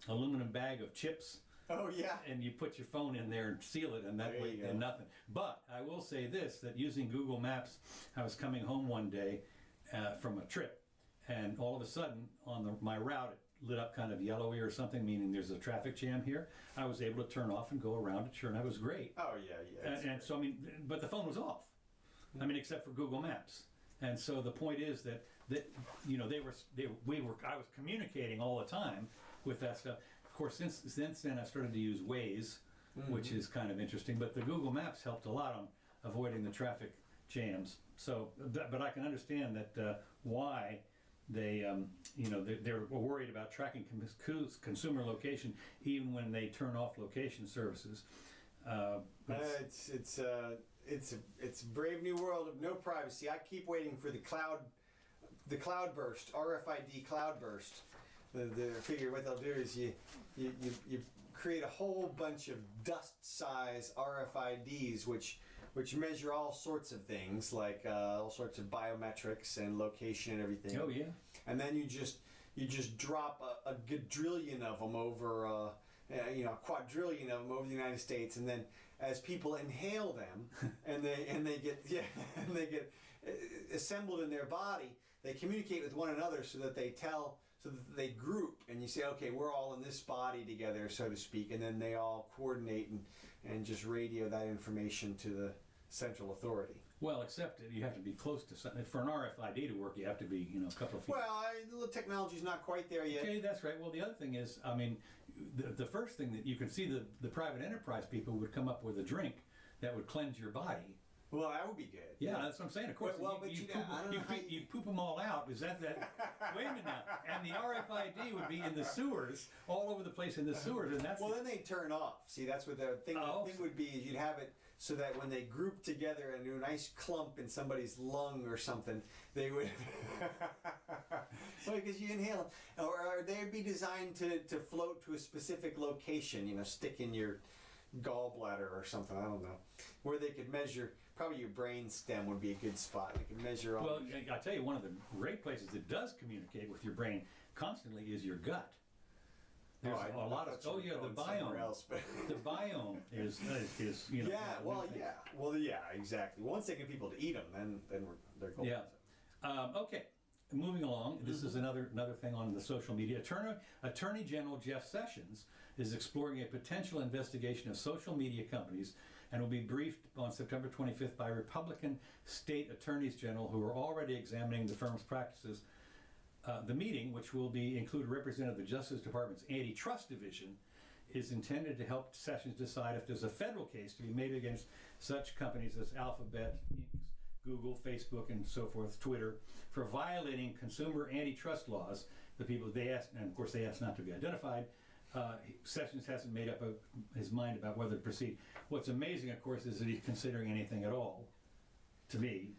aluminum bag of chips. Oh yeah. And you put your phone in there and seal it, and that There way you go. and nothing. But I will say this: that using Google Maps, I was coming home one day from a trip, and all of a sudden on my route it lit up kind of yellowy or something, meaning there's a traffic jam here. I was able to turn off and go around it. Sure, and that was great. Oh yeah, yeah. And so I mean, but the phone was off. I mean, except for Google Maps. And so the point is that you know I was communicating all the time with that stuff. Of course, since then I started to use Waze, which is kind of interesting. But the Google Maps helped a lot on avoiding the traffic jams. So, but I can understand that why they they're worried about tracking consumer location even when they turn off location services. It's a brave new world of no privacy. I keep waiting for the cloud burst, RFID cloud burst. The figure what they'll do is you create a whole bunch of dust-size RFIDs which measure all sorts of things like all sorts of biometrics and location and everything. Oh yeah. And then you just drop a gadrillion of them over a quadrillion of them over the United States, and then as people inhale them and they get assembled in their body, they communicate with one another so that they group, and you say, okay, we're all in this body together, so to speak, and then they all coordinate and just radio that information to the central authority. Well, except that you have to be close to something. For an RFID to work, you have to be, a couple of feet. Well, the technology's not quite there yet. Okay, that's right. Well, the other thing is, I mean, the first thing that you can see, the private enterprise people would come up with a drink that would cleanse your body. Well, that would be good. Yeah, that's what I'm saying. Of course, you poop them all out. Is that? Wait a minute now. And the RFID would be in the sewers, all over the place in the sewers, and that's. Well, then they turn off. See, that's what the thing. Oh. The thing would be is you'd have it so that when they group together and do a nice clump in somebody's lung or something, they would. Well, because you inhale, or they'd be designed to float to a specific location. Stick in your gallbladder or something. I don't know, where they could measure. Probably your brain stem would be a good spot. They can measure all. Well, I'll tell you, one of the great places that does communicate with your brain constantly is your gut. There's a lot of the biome. Else, but the biome is Yeah, well, yeah, exactly. Once they get people to eat them, then they're golden. Yeah. Okay. Moving along, this is another thing on the social media. Attorney General Jeff Sessions is exploring a potential investigation of social media companies and will be briefed on September 25th by Republican state attorneys general who are already examining the firm's practices. The meeting, which will include a representative of the Justice Department's Antitrust Division, is intended to help Sessions decide if there's a federal case to be made against such companies as Alphabet, Google, Facebook, and so forth, Twitter, for violating consumer antitrust laws. The people they asked, and of course they asked not to be identified. Sessions hasn't made up his mind about whether to proceed. What's amazing, of course, is that he's considering anything at all. To me,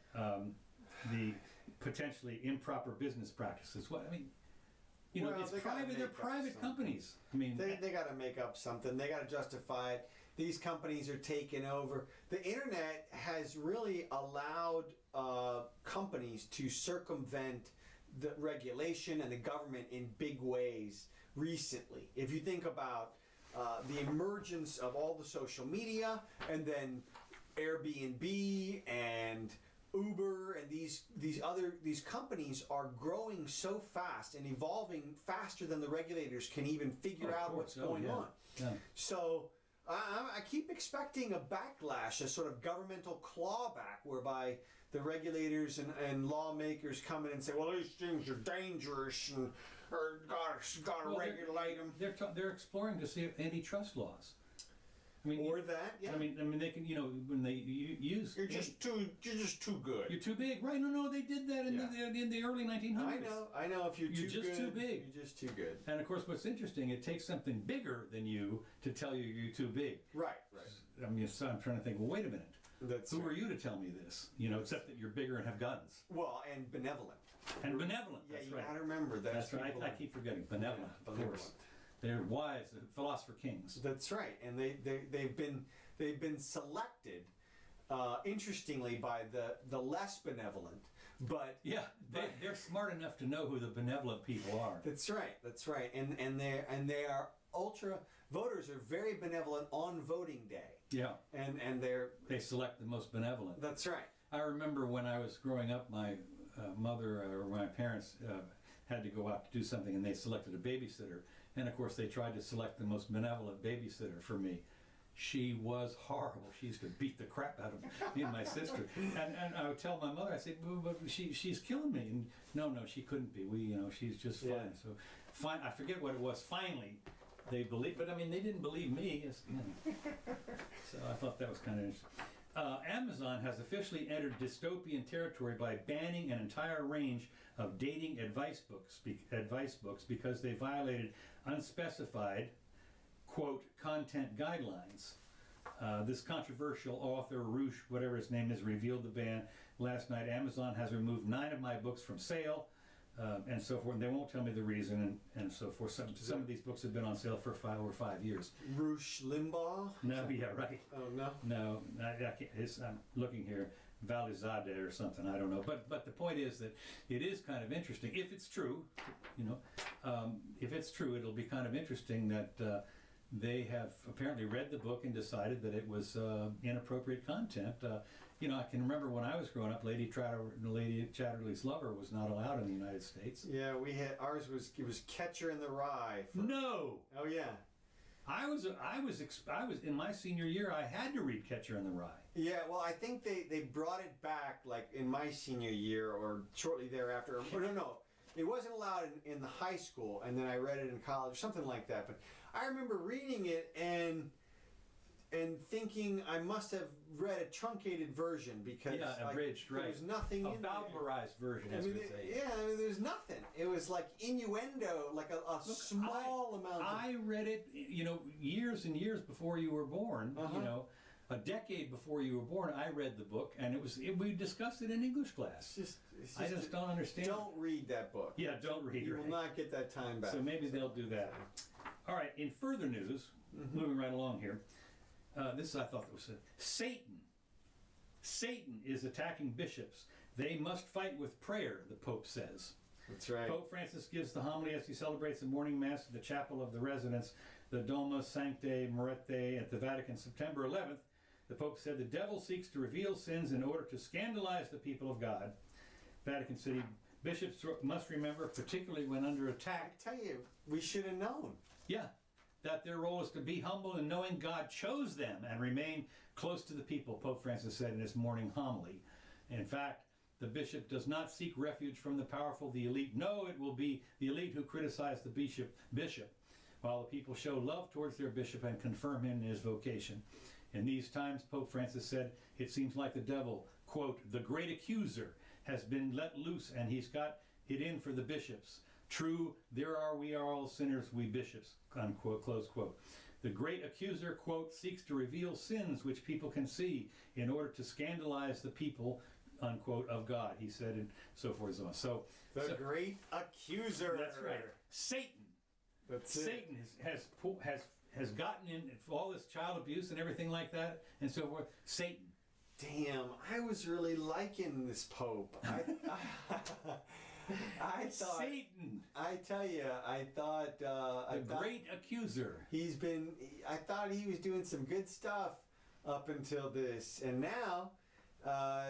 the potentially improper business practices. What I mean, it's private. They're private companies. I mean, they got to make up something. They got to justify it. These companies are taking over. The internet has really allowed companies to circumvent the regulation and the government in big ways recently. If you think about the emergence of all the social media, and then Airbnb and Uber and these companies are growing so fast and evolving faster than the regulators can even figure out what's going on. Yeah. So I keep expecting a backlash, a sort of governmental clawback, whereby the regulators and lawmakers come in and say, well, these things are dangerous and got to regulate them. They're exploring to see if antitrust laws. I mean, Or that, yeah. I mean, they can, when they use. You're just too good. You're too big, right? No, they did that in the early 1900s. I know. If you're just good, too big. you're just too good. And of course, what's interesting, it takes something bigger than you to tell you you're too big. Right. I mean, so I'm trying to think. Well, wait a minute. Who right. are you to tell me this? Except that you're bigger and have guns. Well, and benevolent. And benevolent. Yeah, that's you right. gotta remember that. That's right. I keep forgetting benevolent. Yeah, of course. They're wise, philosopher kings. That's right, and they've been selected, interestingly, by the less benevolent. But yeah, they're smart enough to know who the benevolent people are. That's right, and they are ultra voters are very benevolent on voting day. Yeah, and they select the most benevolent. That's right. I remember when I was growing up, my mother or my parents had to go out to do something, and they selected a babysitter. And of course, they tried to select the most benevolent babysitter for me. She was horrible. She used to beat the crap out of me and my sister. And I would tell my mother, I said, but she's killing me. And no, she couldn't be. She's just fine. Yeah. So, fine. I forget what it was. Finally, they believed, but I mean, they didn't believe me. So I thought that was kind of interesting. Amazon has officially entered dystopian territory by banning an entire range of dating advice books because they violated unspecified, quote, content guidelines. This controversial author, Roosh, whatever his name is, revealed the ban last night. Amazon has removed 9 of my books from sale, and so forth. And they won't tell me the reason, and so forth. Some of these books have been on sale for over 5 years. Rush Limbaugh? No, yeah, right. Oh, no? No, I can't, I'm looking here, Valizade or something, I don't know. But the point is that it is kind of interesting, if it's true, if it's true, it'll be kind of interesting that they have apparently read the book and decided that it was inappropriate content. I can remember when I was growing up, Lady Chatterley's Lover was not allowed in the United States. Yeah, ours was Catcher in the Rye. No! Oh, yeah. I was in my senior year, I had to read Catcher in the Rye. Yeah, well, I think they brought it back like in my senior year or shortly thereafter. No, it wasn't allowed in the high school, and then I read it in college, something like that. But I remember reading it and thinking I must have read a truncated version because abridged, right? There was nothing in there. A Bowdlerized version, as we say. Yeah, there's nothing. It was like innuendo, like a small amount. I read it, years and years before you were born. A decade before you were born, I read the book, and we discussed it in English class. I just don't understand. Don't read that book. Yeah, don't read it. You will not get that time back. So maybe they'll do that. All right. In further news, moving right along here. This I thought was Satan. Satan is attacking bishops. They must fight with prayer, the Pope says. That's right. Pope Francis gives the homily as he celebrates the morning mass at the chapel of the residence, the Domus Sanctae Morte at the Vatican, September 11th. The Pope said the devil seeks to reveal sins in order to scandalize the people of God. Vatican City bishops must remember, particularly when under attack. I tell you, we should have known. Yeah. That their role is to be humble in knowing God chose them and remain close to the people, Pope Francis said in his morning homily. In fact, the bishop does not seek refuge from the powerful, the elite. No, it will be the elite who criticize the bishop, while the people show love towards their bishop and confirm him in his vocation. In these times, Pope Francis said, it seems like the devil, quote, the great accuser, has been let loose and he's got it in for the bishops. True, we are all sinners, we bishops, unquote, close quote. The great accuser, quote, seeks to reveal sins which people can see in order to scandalize the people, unquote, of God, he said, and so forth and so on. The great accuser. That's right. Satan. Satan has gotten in all this child abuse and everything like that, and so forth. Satan. Damn, I was really liking this Pope. I thought Satan. I tell you, I thought the great accuser. I thought he was doing some good stuff up until this, and now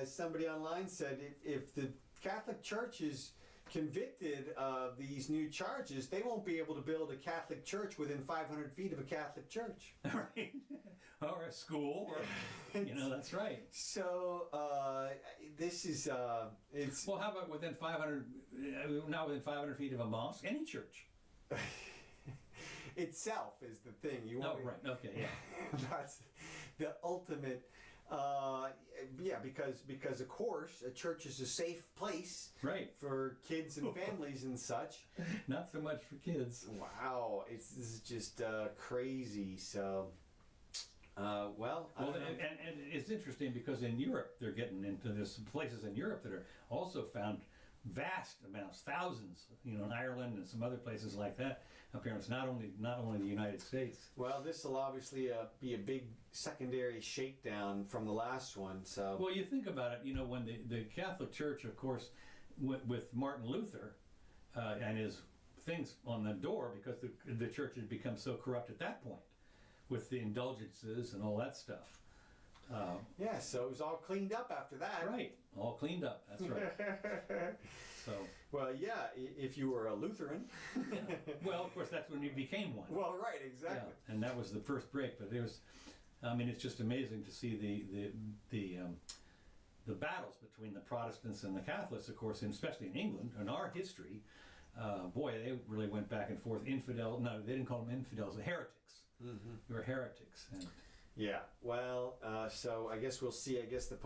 somebody online said if the Catholic Church is convicted of these new charges, they won't be able to build a Catholic church within 500 feet of a Catholic church. Right. Or a school. Or, that's right. So, this is, it's... Well, how about not within 500 feet of a mosque? Any church. itself is the thing. You Oh, want right. Okay. Yeah. that's the ultimate. Yeah, because of course a church is a safe place, Right. for kids and families and such. Not so much for kids. Wow, this is just crazy. So, well, I don't know. And it's interesting because in Europe they're getting into there's some places in Europe that are also found vast amounts, thousands, in Ireland and some other places like that. Apparently, it's not only the United States. Well, this will obviously be a big secondary shakedown from the last one. So, Well, you think about it, when the Catholic Church, of course, with Martin Luther and his things on the door, because the church had become so corrupt at that point with the indulgences and all that stuff. yeah, so it was all cleaned up after that. Right, all cleaned up, that's right. So, Well, yeah, if you were a Lutheran. yeah. Well, of course, that's when you became one. Well, right, Yeah, exactly. and that was the first break. But it's just amazing to see the battles between the Protestants and the Catholics, of course, and especially in England, in our history. Boy, they really went back and forth. No, they didn't call them infidels, heretics. Mm-hmm. They were heretics. And Yeah. Well, so I guess we'll see. I guess the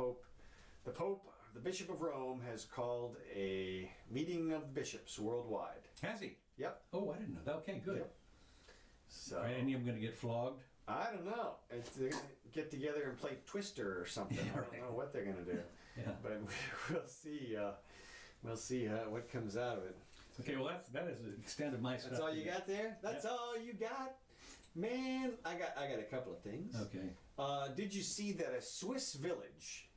Bishop of Rome, has called a meeting of the bishops worldwide. has he? Yep. Oh, I didn't know that. Okay, good. Yep. So Are any of them going to get flogged? I don't know. They're gonna get together and play Twister or something. Yeah, I don't right. know what they're gonna do, Yeah. but we'll see. We'll see what comes out of it. Okay, well, that is the extent of my stuff. That's all you got there. That's all you got, man. I got a couple of things. Okay. Did you see that a Swiss village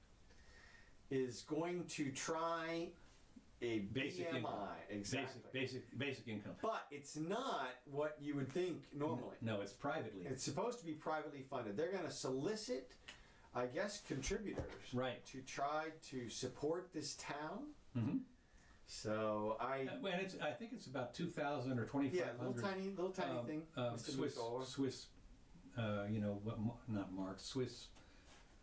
is going to try a Basic BMI? income. Exactly. Basic income. But it's not what you would think normally. No, it's privately. It's supposed to be privately funded. They're going to solicit, I guess, contributors Right. to try to support this town. Mm-hmm. So And I think it's about 2,000 or 2,500. little tiny thing. Mr. Swiss, Mutola. not marks, Swiss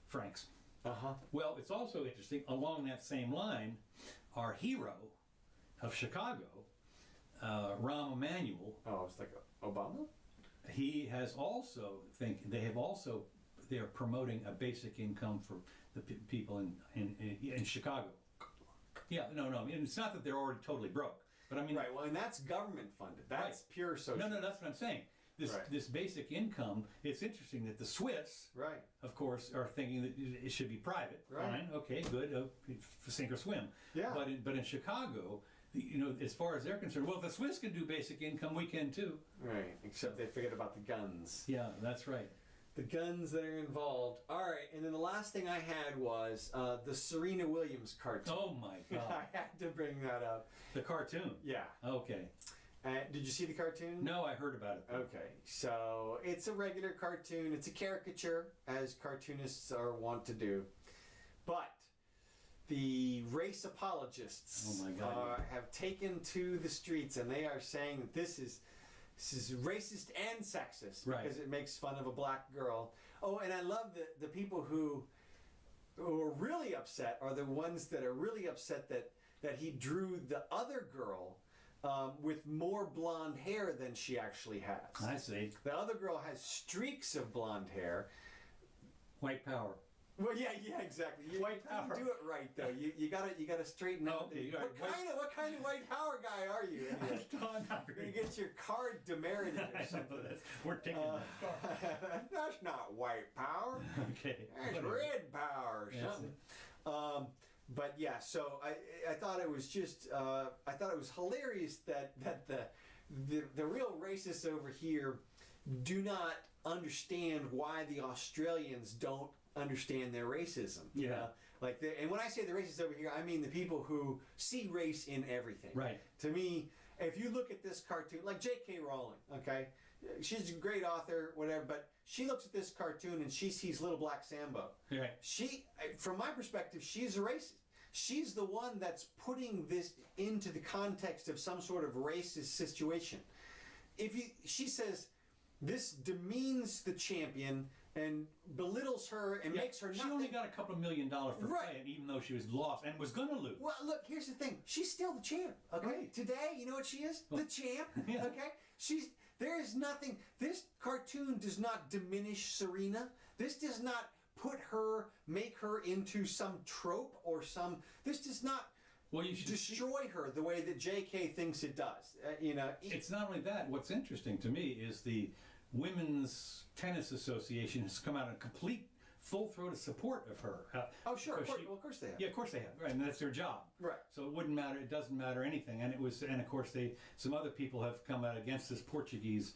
francs. Uh-huh. Well, it's also interesting, along that same line, our hero of Chicago, Rahm Emanuel, Oh, it's like Obama? he has also, they are promoting a basic income for the people in Chicago. Yeah, no, I mean, it's not that they're already totally broke, but I mean, Right, well, and that's government funded. That's Right. pure social. no, that's what I'm saying. Right. This basic income, it's interesting that the Swiss, Right. of course, are thinking that it should be private. Right. Fine, okay, good, sink or swim. Yeah. But in Chicago, as far as they're concerned, well, if the Swiss can do basic income, we can too. Right, except they forget about the guns. Yeah, that's right. The guns that are involved. All right, and then the last thing I had was the Serena Williams cartoon. Oh my I God, had to bring that up. the cartoon. Yeah. Okay. Did you see the cartoon? No, I heard about it. Okay, so it's a regular cartoon. It's a caricature, as cartoonists are wont to do. But the race apologists Oh my God. have taken to the streets, and they are saying that this is racist and sexist Right. because it makes fun of a black girl. Oh, and I love the people who are really upset are the ones that are really upset that he drew the other girl with more blonde hair than she actually has. I see. The other girl has streaks of blonde hair. White power. Well, yeah, exactly. You White didn't power. do it right though. You gotta straighten out. Okay, you're right. What kind of white power guy are you? Anyway? I'm not You're gonna get your card demerited I or know something. that. We're taking that. That's not white power. Okay. That's whatever. red power or That's something. But yeah, so I thought it was just I thought it was hilarious that the real racists over here do not understand why the Australians don't understand their racism. You Yeah. know? And when I say the racists over here, I mean the people who see race in everything. Right. To me, if you look at this cartoon, like J.K. Rowling, okay, she's a great author, whatever, but she looks at this cartoon and she sees Little Black Sambo. Right. From my perspective, she's a racist. She's the one that's putting this into the context of some sort of racist situation. She says this demeans the champion and belittles her and Yeah, makes her she nothing. only got a couple $1 million for Right. playing, even though she was lost and was going to lose. Well, look, here's the thing. She's still the champ. Okay, Right. today, you know what she is? The champ. Yeah. Okay, she's There is nothing. This cartoon does not diminish Serena. This does not make her into some trope or some. This does not Well, you should destroy her the way that JK thinks it does. It's not only that. What's interesting to me is the Women's Tennis Association has come out in complete full-throated support of her. Oh, sure. Of because course, of course they have. Yeah, of course they have. Right, and that's their job. Right. So it wouldn't matter. It doesn't matter anything. And of course, some other people have come out against this Portuguese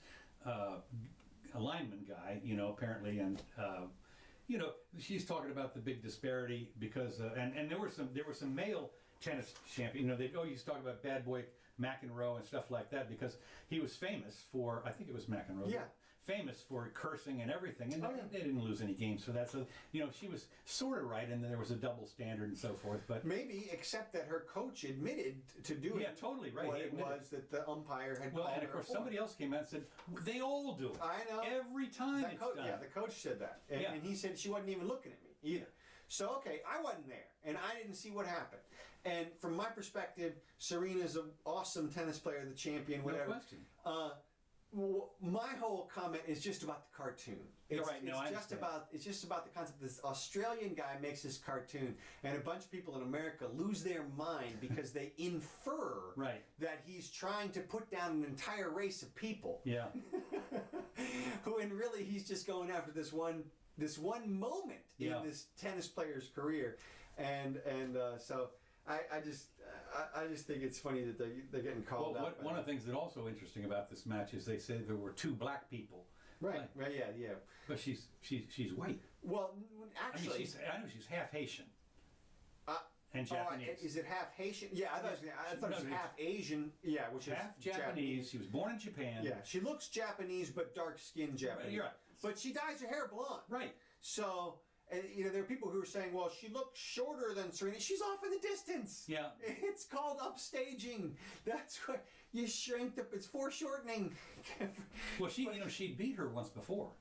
lineman guy. Apparently, and she's talking about the big disparity because and there were some male tennis champion. They used to talk about Bad Boy McEnroe and stuff like that because he was famous for, I think it was McEnroe. Yeah. Famous for cursing and everything, and Oh, yeah. they didn't lose any games for that. So she was sort of right, and then there was a double standard and so forth. But Maybe, except that her coach admitted to doing totally right. what He it admitted. was that the umpire had Well, called and of her course for. somebody else came out and said they all do it. I know. Every time That it's coach, done. yeah, the coach said that, and, Yeah. and he said she wasn't even looking at me either. So okay, I wasn't there, and I didn't see what happened. And from my perspective, Serena's an awesome tennis player, the champion, whatever. No question. My whole comment is just about the cartoon. You're right. No, I just understand. it's just about the concept. This Australian guy makes this cartoon, and a bunch of people in America lose their mind because they infer Right. that he's trying to put down an entire race of people. Yeah. Who, and really, he's just going after this one moment Yeah. in this tennis player's career, and so I just think it's funny that they're getting called Well, out. one of the things that also interesting about this match is they said there were 2 black people. Right, yeah. But she's white. Well, I actually, mean, I know she's half Haitian Uh, and Japanese. is it half Haitian? Yeah, I thought it was No, half Asian. Yeah, which is half Japanese. She was born in Japan. Yeah, she looks Japanese, but dark-skinned Japanese. You're right. But she dyes her hair blonde. Right. So, there are people who are saying, well, she looks shorter than Serena. She's off in the distance. Yeah. It's called upstaging. That's what you shrink the. It's foreshortening. Well, she beat her once before.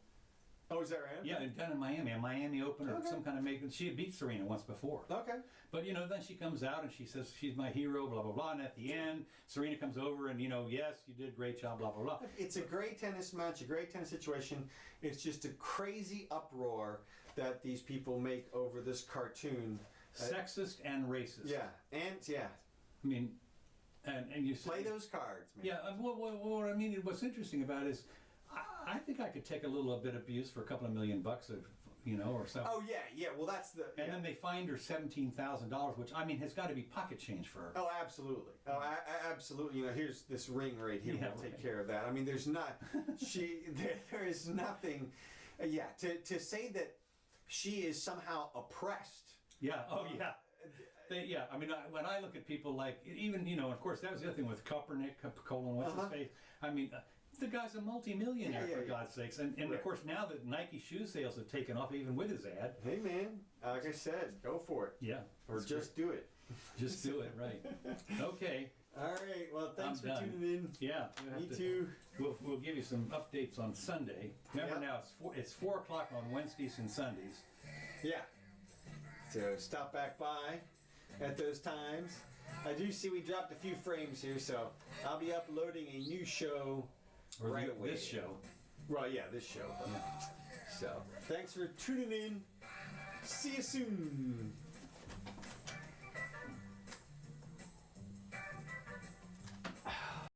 Oh, is that right? Yeah, down in Miami, a Miami Open or Okay. some kind of making. She had beat Serena once before. Okay. But then she comes out and she says she's my hero, blah blah blah. And at the end, Serena comes over and yes, you did a great job, blah blah blah. It's a great tennis match, a great tennis situation. It's just a crazy uproar that these people make over this cartoon. Sexist and racist. Yeah, and yeah, I mean, and you say, play those cards, man. Yeah, what I mean, what's interesting about it is, I think I could take a little bit of abuse for a couple of $1 million, or something. Oh yeah. Well, that's the. And yeah. then they fined her $17,000, which I mean has got to be pocket change for her. Oh, absolutely. Oh, absolutely. Here's this ring right here. Yeah, We'll take right. care of that. I mean, there's not. There is nothing. Yeah. To say that she is somehow oppressed. Yeah. Oh yeah. I mean, when I look at people like even of course that was the other thing with Kaepernick, what's his face. I mean. The guy's a multi-millionaire, Yeah, for yeah. God's sakes. And Right. of course, now that Nike shoe sales have taken off, even with his ad. Hey, man. Like I said, go for it. Yeah. Or that's just do it. great. Just do it, right. Okay. All right. Well, thanks I'm for done. tuning in. Yeah. Me too. We'll give you some updates on Sunday. Remember Yeah. now, it's 4 o'clock on Wednesdays and Sundays. Yeah. So stop back by at those times. I do see we dropped a few frames here, so I'll be uploading a new show Or right away. this show. Well, yeah, this show. So, thanks for tuning in. See you soon.